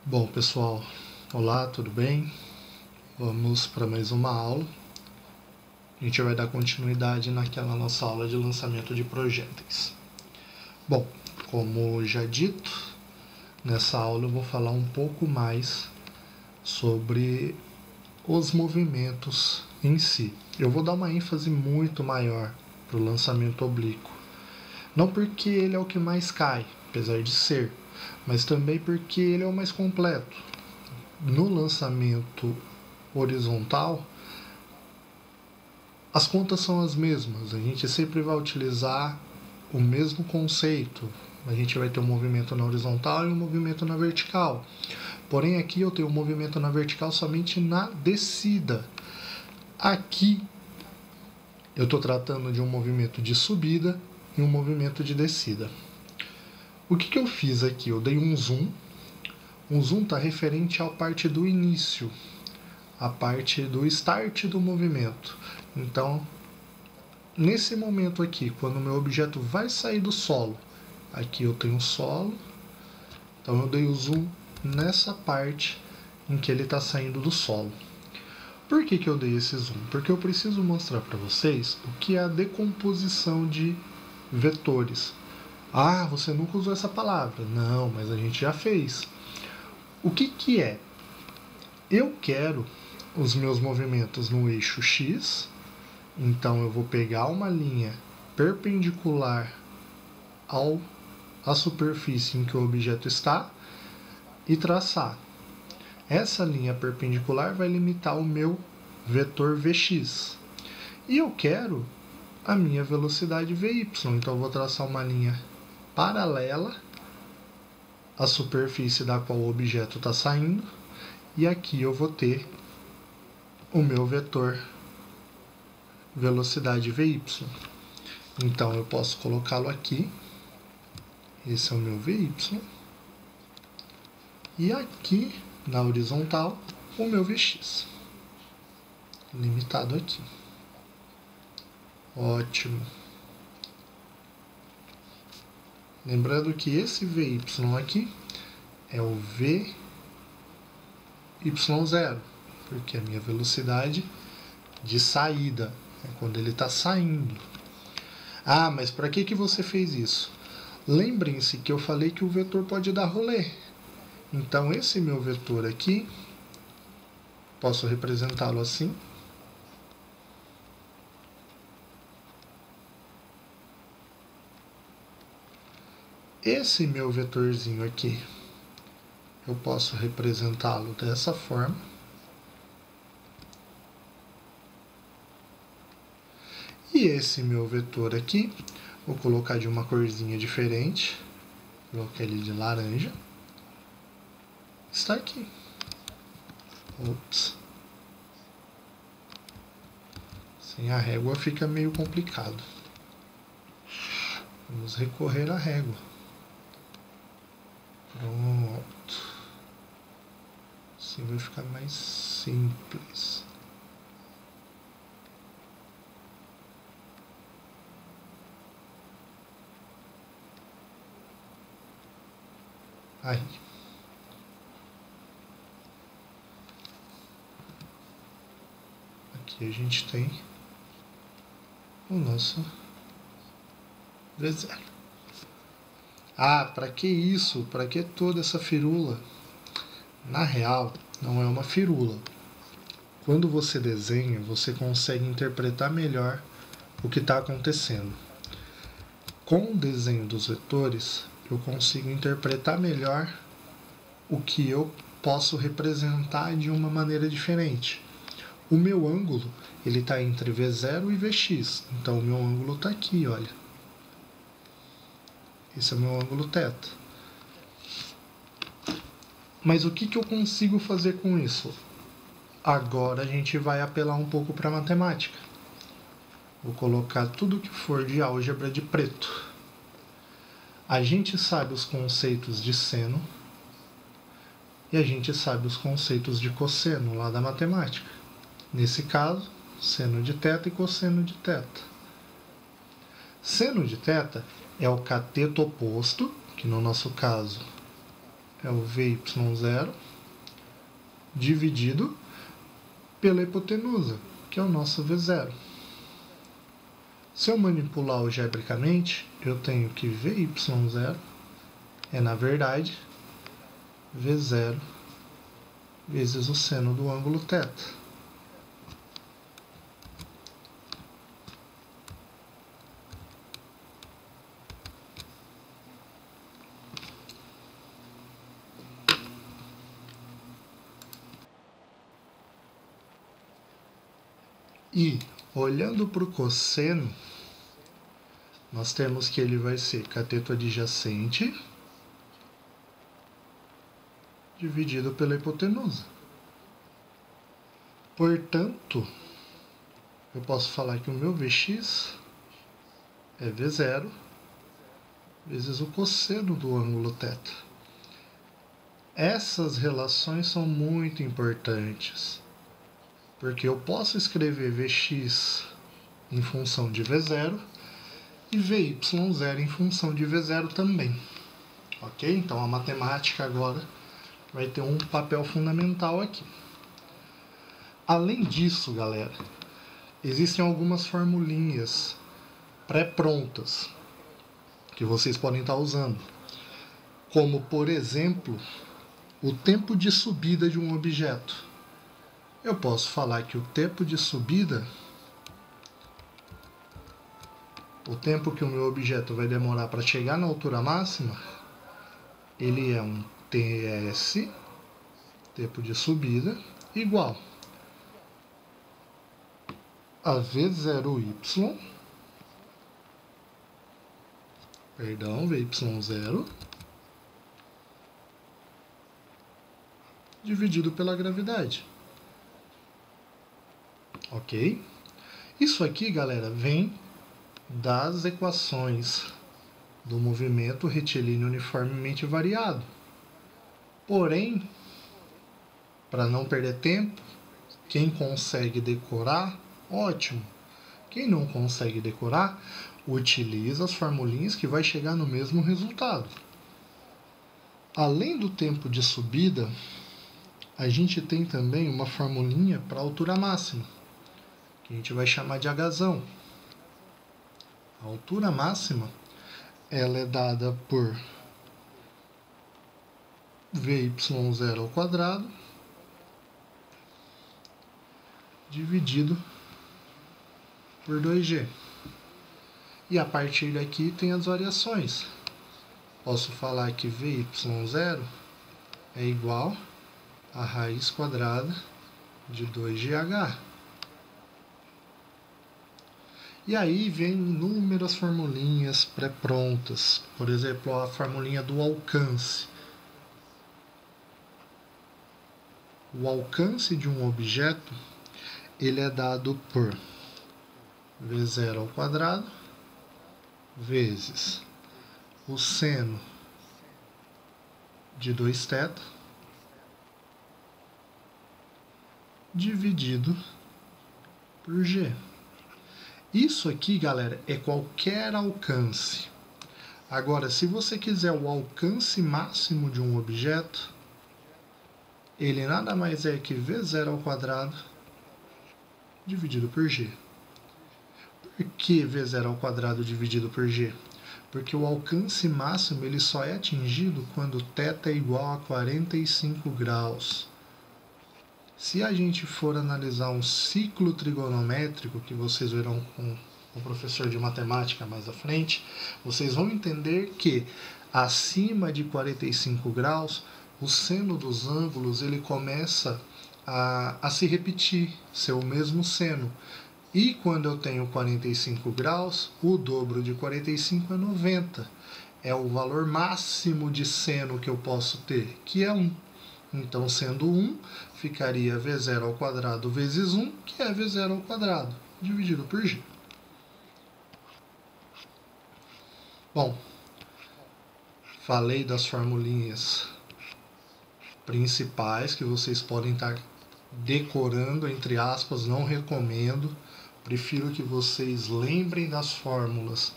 Bom, pessoal, olá, tudo bem? Vamos para mais uma aula. A gente vai dar continuidade naquela nossa aula de lançamento de projéteis. Bom, como já dito, nessa aula eu vou falar um pouco mais sobre os movimentos em si. Eu vou dar uma ênfase muito maior para o lançamento oblíquo. Não porque ele é o que mais cai, apesar de ser, mas também porque ele é o mais completo. No lançamento horizontal, as contas são as mesmas. A gente sempre vai utilizar o mesmo conceito. A gente vai ter um movimento na horizontal e um movimento na vertical. Porém, aqui eu tenho um movimento na vertical somente na descida. Aqui eu estou tratando de um movimento de subida e um movimento de descida. O que eu fiz aqui? Eu dei um zoom. O zoom está referente à parte do início, a parte do start do movimento. Então, nesse momento aqui, quando o meu objeto vai sair do solo, aqui eu tenho o solo, então eu dei o zoom nessa parte em que ele está saindo do solo. Por que eu dei esse zoom? Porque eu preciso mostrar para vocês o que é a decomposição de vetores. Ah, você nunca usou essa palavra. Não, mas a gente já fez. O que é? Eu quero os meus movimentos no eixo X, então eu vou pegar uma linha perpendicular à superfície em que o objeto está e traçar. Essa linha perpendicular vai limitar o meu vetor Vx. E eu quero a minha velocidade Vy, então eu vou traçar uma linha paralela à superfície da qual o objeto está saindo, e aqui eu vou ter o meu vetor velocidade Vy. Então eu posso colocá-lo aqui. Esse é o meu Vy. E aqui na horizontal o meu Vx. Limitado aqui. Ótimo. Lembrando que esse Vy aqui é o Vy0, porque é a minha velocidade de saída, é quando ele está saindo. Ah, mas para que você fez isso? Lembrem-se que eu falei que o vetor pode dar rolê. Então esse meu vetor aqui, posso representá-lo assim. Esse meu vetorzinho aqui, eu posso representá-lo dessa forma. E esse meu vetor aqui, vou colocar de uma corzinha diferente, vou colocar ele de laranja, está aqui. Ops. Sem a régua fica meio complicado. Vamos recorrer à régua. Pronto. Assim vai ficar mais simples. Aí. Aqui a gente tem o nosso desenho. Ah, para que isso? Para que toda essa firula? Na real, não é uma firula. Quando você desenha, você consegue interpretar melhor o que está acontecendo. Com o desenho dos vetores, eu consigo interpretar melhor o que eu posso representar de uma maneira diferente. O meu ângulo, ele está entre V0 e Vx, então o meu ângulo está aqui, olha. Esse é o meu ângulo θ. Mas o que eu consigo fazer com isso? Agora a gente vai apelar um pouco para a matemática. Vou colocar tudo que for de álgebra de preto. A gente sabe os conceitos de seno e a gente sabe os conceitos de cosseno lá da matemática. Nesse caso, seno de θ e cosseno de θ. Seno de θ é o cateto oposto, que no nosso caso é o VY0 dividido pela hipotenusa, que é o nosso V0. Se eu manipular algebricamente, eu tenho que VY0 é, na verdade, V0 vezes o seno do ângulo θ. E, olhando para o cosseno, nós temos que ele vai ser cateto adjacente dividido pela hipotenusa. Portanto, eu posso falar que o meu Vx é V0 vezes o cosseno do ângulo θ. Essas relações são muito importantes, porque eu posso escrever Vx em função de V0 e VY0 em função de V0 também. Ok? Então a matemática agora vai ter um papel fundamental aqui. Além disso, galera, existem algumas formulinhas pré-prontas que vocês podem estar usando, como, por exemplo, o tempo de subida de um objeto. Eu posso falar que o tempo de subida, o tempo que o meu objeto vai demorar para chegar na altura máxima, ele é um TS, tempo de subida, igual a V0Y, VY0, dividido pela gravidade. Ok? Isso aqui, galera, vem das equações do movimento retilíneo uniformemente variado. Porém, para não perder tempo, quem consegue decorar, ótimo. Quem não consegue decorar, utiliza as formulinhas que vai chegar no mesmo resultado. Além do tempo de subida, a gente tem também uma formulinha para a altura máxima, que a gente vai chamar de Hzão. A altura máxima, ela é dada por VY0 ao quadrado dividido por 2G. E a partir daqui tem as variações. Posso falar que VY0 é igual a raiz quadrada de 2GH. E aí vem inúmeras formulinhas pré-prontas. Por exemplo, a formulinha do alcance. O alcance de um objeto, ele é dado por V0 ao quadrado vezes o seno de 2θ dividido por G. Isso aqui, galera, é qualquer alcance. Agora, se você quiser o alcance máximo de um objeto, ele nada mais é que V0 ao quadrado dividido por G. Por que V0 ao quadrado dividido por G? Porque o alcance máximo ele só é atingido quando θ é igual a 45 graus. Se a gente for analisar um ciclo trigonométrico, que vocês verão com o professor de matemática mais à frente, vocês vão entender que acima de 45 graus, o seno dos ângulos ele começa a se repetir, ser o mesmo seno. E quando eu tenho 45 graus, o dobro de 45 é 90. É o valor máximo de seno que eu posso ter, que é 1. Então, sendo 1, ficaria V0 ao quadrado vezes 1, que é V0 ao quadrado, dividido por G. Bom, falei das formulinhas principais que vocês podem estar decorando, entre aspas, não recomendo. Prefiro que vocês lembrem das fórmulas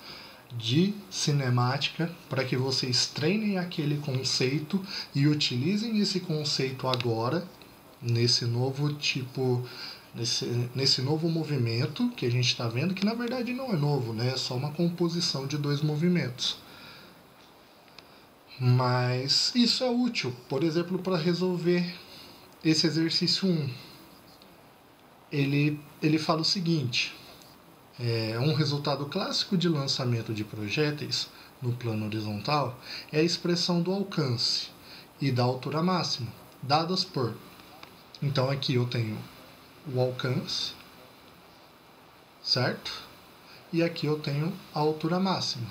de cinemática para que vocês treinem aquele conceito e utilizem esse conceito agora nesse novo tipo, nesse novo movimento que a gente está vendo, que na verdade não é novo, né? É só uma composição de dois movimentos. Mas isso é útil, por exemplo, para resolver esse exercício 1. Ele fala o seguinte: um resultado clássico de lançamento de projéteis no plano horizontal é a expressão do alcance e da altura máxima, dadas por... Então aqui eu tenho o alcance, certo? E aqui eu tenho a altura máxima.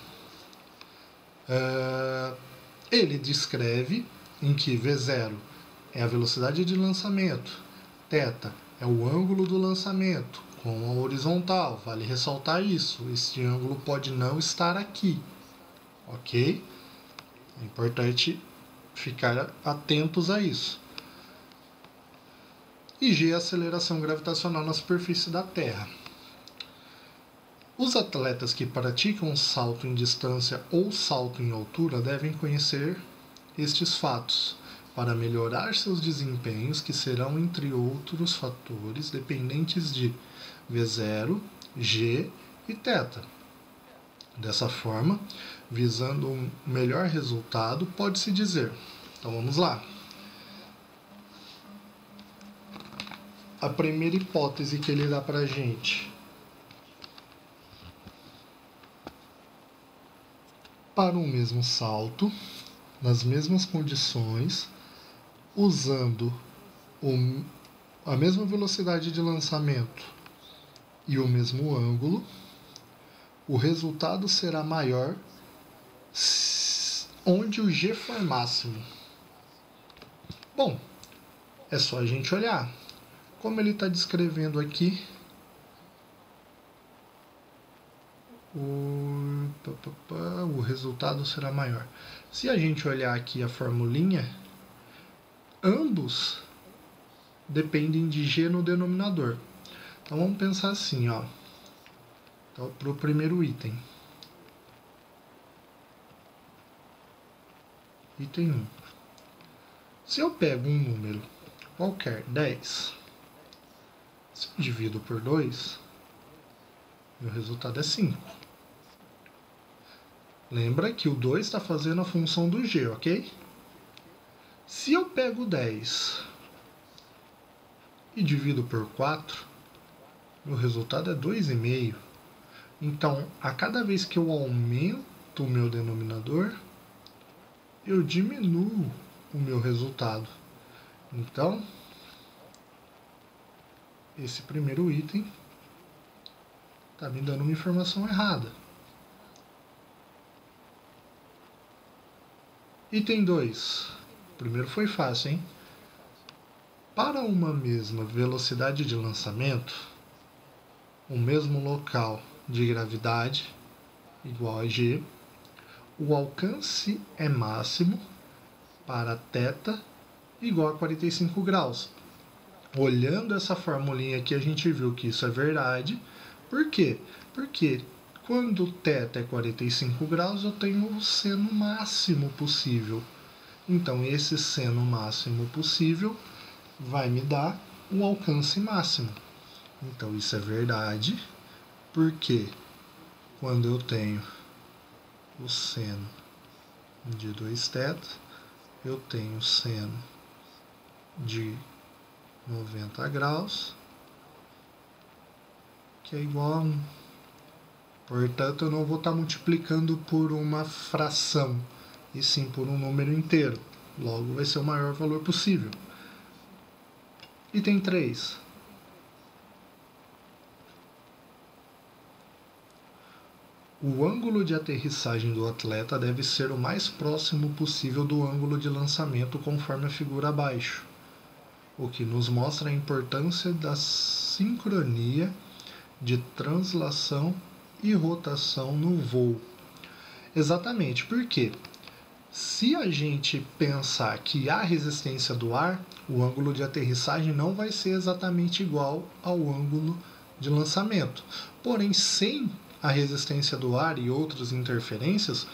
Ele descreve em que V0 é a velocidade de lançamento, θ é o ângulo do lançamento com a horizontal. Vale ressaltar isso, este ângulo pode não estar aqui, ok? É importante ficar atentos a isso. E G é a aceleração gravitacional na superfície da Terra. Os atletas que praticam salto em distância ou salto em altura devem conhecer estes fatos para melhorar seus desempenhos, que serão, entre outros fatores, dependentes de V0, G e θ. Dessa forma, visando um melhor resultado, pode-se dizer... Então vamos lá. A primeira hipótese que ele dá para a gente: para um mesmo salto, nas mesmas condições, usando a mesma velocidade de lançamento e o mesmo ângulo, o resultado será maior onde o G for máximo. Bom, é só a gente olhar. Como ele está descrevendo aqui, o resultado será maior. Se a gente olhar aqui a formulinha, ambos dependem de G no denominador. Então vamos pensar assim, ó. Então, para o primeiro item. Item 1. Se eu pego um número qualquer, 10, se eu divido por 2, meu resultado é 5. Lembra que o 2 está fazendo a função do G, ok? Se eu pego 10 e divido por 4, meu resultado é 2,5. Então, a cada vez que eu aumento o meu denominador, eu diminuo o meu resultado. Então, esse primeiro item está me dando uma informação errada. Item 2. Primeiro foi fácil, hein? Para uma mesma velocidade de lançamento, o mesmo local de gravidade, igual a G, o alcance é máximo para θ igual a 45 graus. Olhando essa formulinha aqui, a gente viu que isso é verdade. Por quê? Porque quando θ é 45 graus, eu tenho o seno máximo possível. Então, esse seno máximo possível vai me dar um alcance máximo. Então, isso é verdade, porque quando eu tenho o seno de 2θ, eu tenho o seno de 90 graus, que é igual a 1. Portanto, eu não vou estar multiplicando por uma fração, e sim por um número inteiro. Logo, vai ser o maior valor possível. Item 3. O ângulo de aterrissagem do atleta deve ser o mais próximo possível do ângulo de lançamento, conforme a figura abaixo, o que nos mostra a importância da sincronia de translação e rotação no voo. Exatamente, porque se a gente pensar que há resistência do ar, o ângulo de aterrissagem não vai ser exatamente igual ao ângulo de lançamento. Porém, sem a resistência do ar e outras interferências,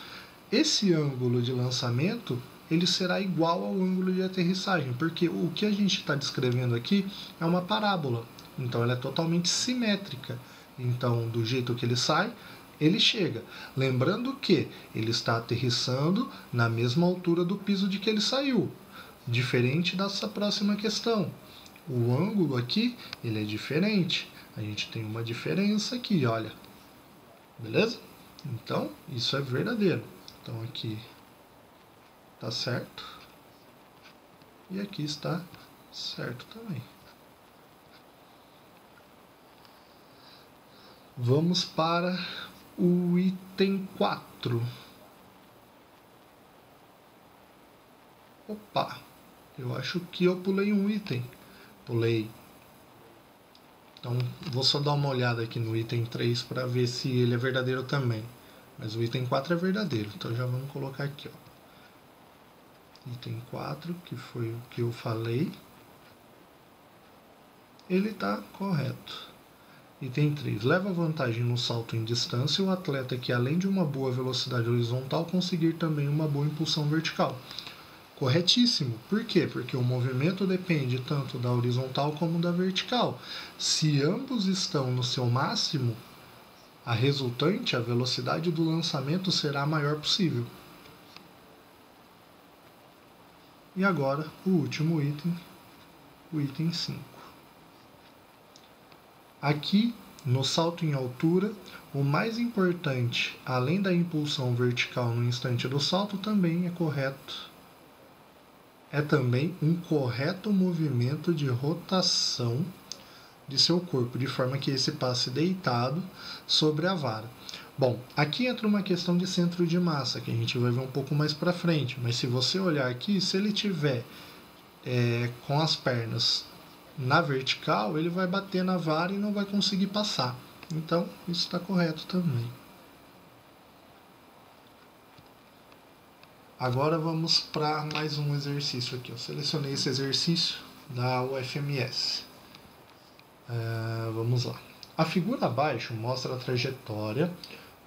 esse ângulo de lançamento ele será igual ao ângulo de aterrissagem, porque o que a gente está descrevendo aqui é uma parábola, então ela é totalmente simétrica. Então, do jeito que ele sai, ele chega. Lembrando que ele está aterrissando na mesma altura do piso de que ele saiu, diferente dessa próxima questão. O ângulo aqui ele é diferente. A gente tem uma diferença aqui, olha. Beleza? Então, isso é verdadeiro. Então, aqui está certo. E aqui está certo também. Vamos para o item 4. Opa, eu acho que eu pulei um item. Pulei. Então, vou só dar uma olhada aqui no item 3 para ver se ele é verdadeiro também. Mas o item 4 é verdadeiro, então já vamos colocar aqui, ó. Item 4, que foi o que eu falei. Ele está correto. Item 3. Leva vantagem no salto em distância o atleta que, além de uma boa velocidade horizontal, conseguir também uma boa impulsão vertical. Corretíssimo. Por quê? Porque o movimento depende tanto da horizontal como da vertical. Se ambos estão no seu máximo, a resultante, a velocidade do lançamento será a maior possível. E agora, o último item, o item 5. Aqui, no salto em altura, o mais importante, além da impulsão vertical no instante do salto, também é correto. É também um correto movimento de rotação de seu corpo, de forma que esse passe deitado sobre a vara. Bom, aqui entra uma questão de centro de massa, que a gente vai ver um pouco mais para frente, mas se você olhar aqui, se ele tiver com as pernas na vertical, ele vai bater na vara e não vai conseguir passar. Então, isso está correto também. Agora vamos para mais um exercício aqui. Eu selecionei esse exercício da UFMS. Vamos lá. A figura abaixo mostra a trajetória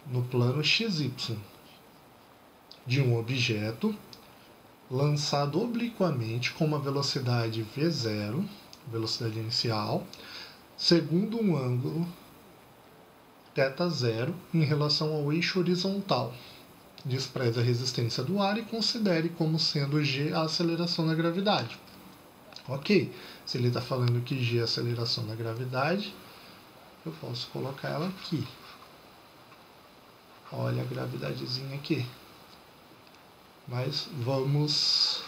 no plano XY de um objeto lançado obliquamente com uma velocidade V0, velocidade inicial, segundo um ângulo θ0 em relação ao eixo horizontal. Despreze a resistência do ar e considere como sendo g a aceleração da gravidade. Ok, se ele está falando que g é a aceleração da gravidade, eu posso colocar ela aqui. Olha a gravidadezinha aqui. Mas vamos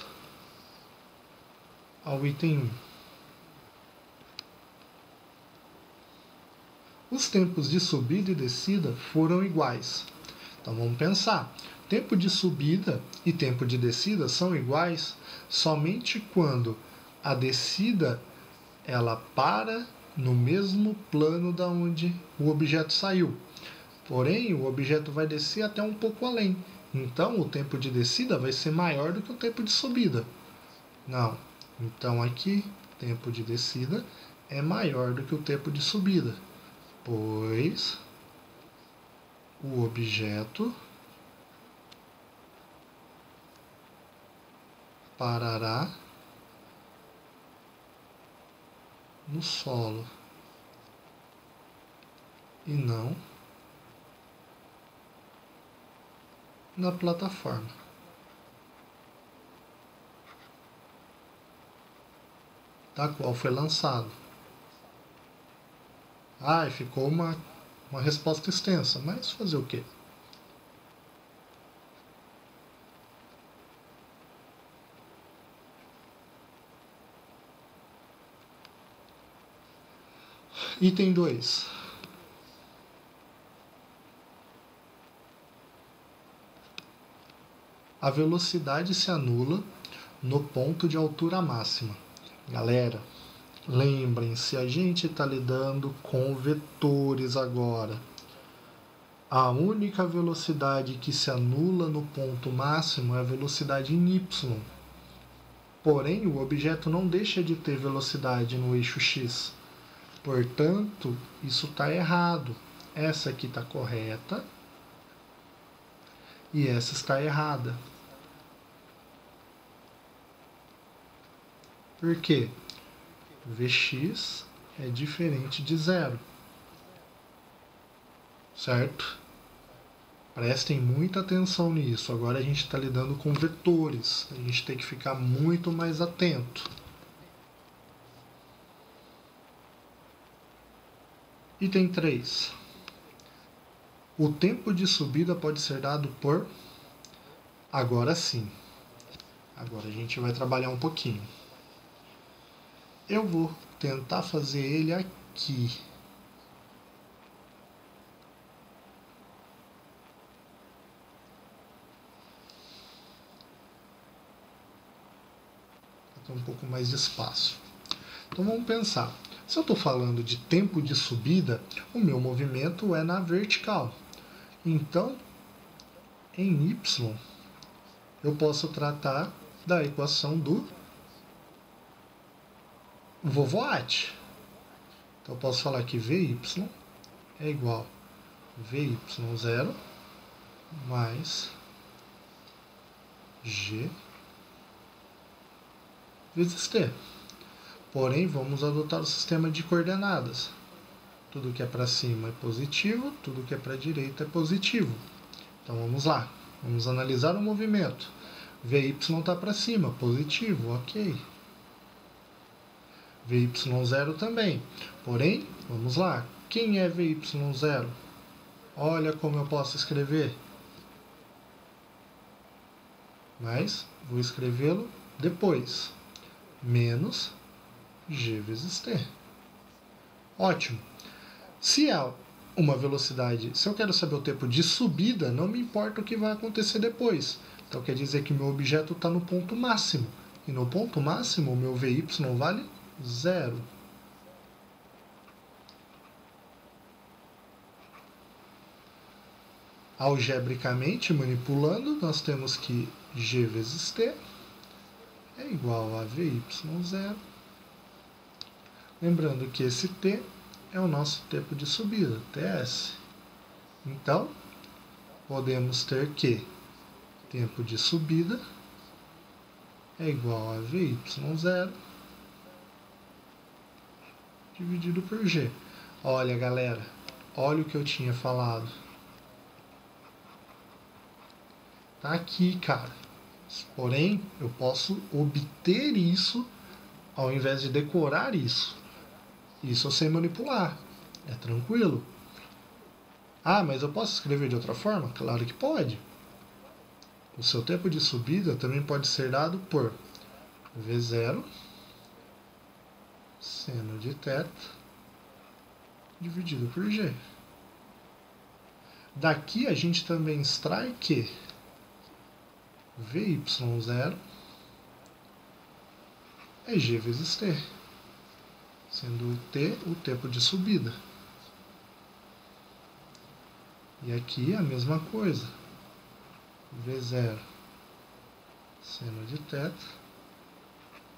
ao item 1. Os tempos de subida e descida foram iguais. Então vamos pensar. Tempo de subida e tempo de descida são iguais somente quando a descida ela para no mesmo plano da onde o objeto saiu. Porém, o objeto vai descer até um pouco além. Então, o tempo de descida vai ser maior do que o tempo de subida. Não. Então, aqui, tempo de descida é maior do que o tempo de subida, pois o objeto parará no solo e não na plataforma. Da qual foi lançado. Ficou uma resposta extensa, mas fazer o quê? Item 2. A velocidade se anula no ponto de altura máxima. Galera, lembrem-se, a gente está lidando com vetores agora. A única velocidade que se anula no ponto máximo é a velocidade em y. Porém, o objeto não deixa de ter velocidade no eixo x. Portanto, isso está errado. essa aqui está correta e essa está errada. Por quê? Vx é diferente de zero. Certo? Prestem muita atenção nisso. Agora a gente está lidando com vetores. A gente tem que ficar muito mais atento. Item 3. O tempo de subida pode ser dado por... Agora sim. Agora a gente vai trabalhar um pouquinho. Eu vou tentar fazer ele aqui. Tem um pouco mais de espaço. Então vamos pensar. Se eu estou falando de tempo de subida, o meu movimento é na vertical. Então, em y, eu posso tratar da equação do Vovoat. Então eu posso falar que Vy é igual a Vy0 mais G vezes T. Porém, vamos adotar o sistema de coordenadas. Tudo que é para cima é positivo, tudo que é para a direita é positivo. Então vamos lá, vamos analisar o movimento. Vy está para cima, positivo, ok. Vy0 também. Porém, vamos lá, quem é Vy0? Olha como eu posso escrever. Mas vou escrevê-lo depois. Menos G vezes T. Ótimo. Se há uma velocidade, se eu quero saber o tempo de subida, não me importa o que vai acontecer depois. Então quer dizer que meu objeto está no ponto máximo. E no ponto máximo, o meu Vy vale 0. Algebricamente, manipulando, nós temos que G vezes T é igual a Vy0. Lembrando que esse T é o nosso tempo de subida, Ts. Então, podemos ter que tempo de subida é igual a Vy0 dividido por G. Olha, galera, olha o que eu tinha falado. Tá aqui, cara. Porém, eu posso obter isso ao invés de decorar isso. Isso eu sei manipular. É tranquilo. Ah, mas eu posso escrever de outra forma? Claro que pode. O seu tempo de subida também pode ser dado por V0 seno de θ dividido por G. Daqui a gente também extrai que Vy0 é G vezes T, sendo o T o tempo de subida. E aqui a mesma coisa. V0 seno de θ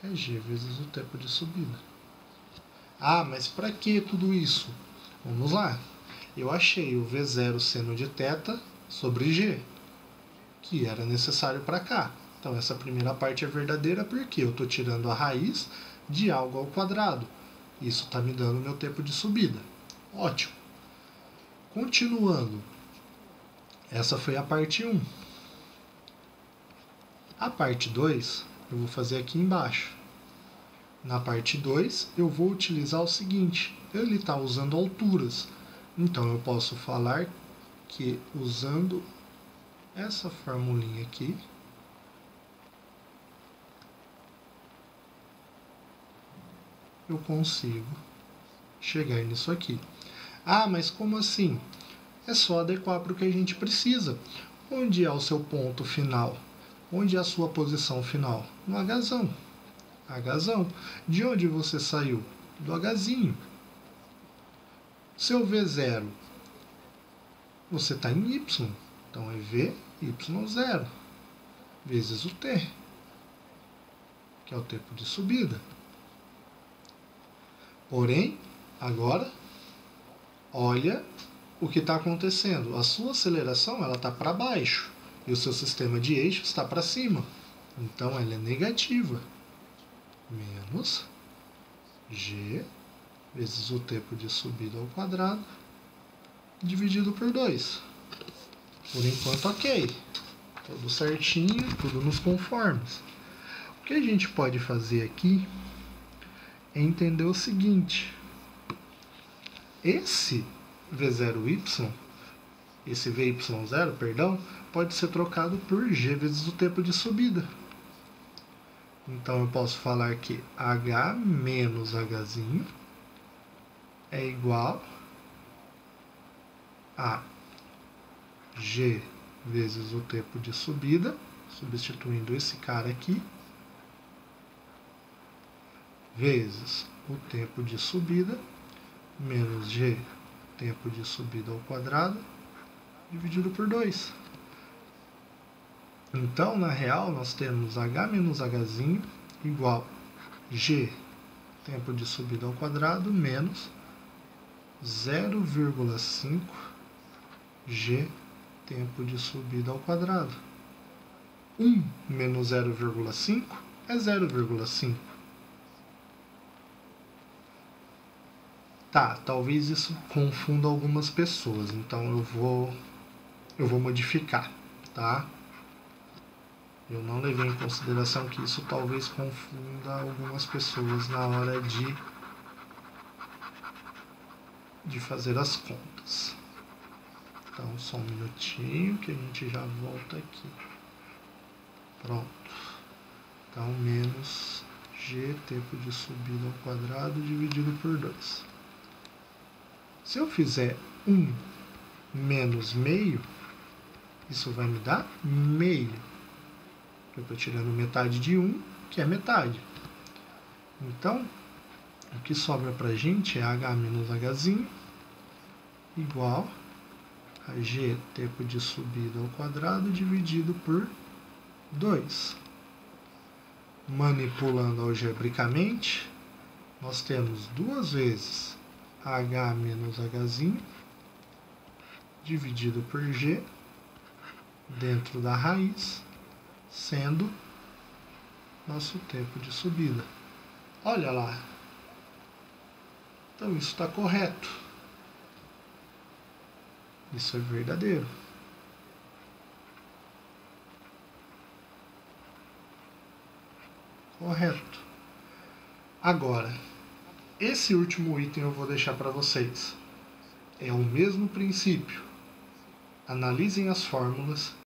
é G vezes o tempo de subida. Ah, mas para que tudo isso? Vamos lá. Eu achei o V0 seno de θ sobre G, que era necessário para cá. Então essa primeira parte é verdadeira porque eu estou tirando a raiz de algo ao quadrado. Isso está me dando o meu tempo de subida. Ótimo. Continuando. Essa foi a parte 1. A parte 2 eu vou fazer aqui embaixo. Na parte 2 eu vou utilizar o seguinte. Ele está usando alturas. Então eu posso falar que usando essa formulinha aqui, eu consigo chegar nisso aqui. Ah, mas como assim? É só adequar para o que a gente precisa. Onde é o seu ponto final? Onde é a sua posição final? No Hzão. Hzão. De onde você saiu? Do Hzinho. Seu V0, você está em Y. Então é Vy0 vezes o T, que é o tempo de subida. Porém, agora, olha o que está acontecendo? A sua aceleração está para baixo e o seu sistema de eixos está para cima. Então, ela é negativa. Menos g vezes o tempo de subida ao quadrado dividido por 2. Por enquanto, ok. Tudo certinho, tudo nos conformes. O que a gente pode fazer aqui é entender o seguinte. Esse V0y, esse VY0, perdão, pode ser trocado por g vezes o tempo de subida. Então, eu posso falar que h menos hzinho é igual a g vezes o tempo de subida, substituindo esse cara aqui, vezes o tempo de subida, menos g, tempo de subida ao quadrado, dividido por 2. Então, na real, nós temos h menos hzinho igual g, tempo de subida ao quadrado, menos 0,5 g, tempo de subida ao quadrado. 1 menos 0,5 é 0,5. Tá, talvez isso confunda algumas pessoas, então eu vou modificar, tá? Eu não levei em consideração que isso talvez confunda algumas pessoas na hora de fazer as contas. Então, só um minutinho que a gente já volta aqui. Pronto. Então, menos g, tempo de subida ao quadrado, dividido por 2. Se eu fizer 1 menos meio, isso vai me dar meio. Eu estou tirando metade de 1, que é metade. Então, o que sobra para a gente é h menos hzinho igual a g, tempo de subida ao quadrado, dividido por 2. Manipulando algebricamente, nós temos duas vezes h menos hzinho dividido por g dentro da raiz, sendo nosso tempo de subida. Olha lá. Então, isso está correto. Isso é verdadeiro. Correto. Agora, esse último item eu vou deixar para vocês. É o mesmo princípio. Analisem as fórmulas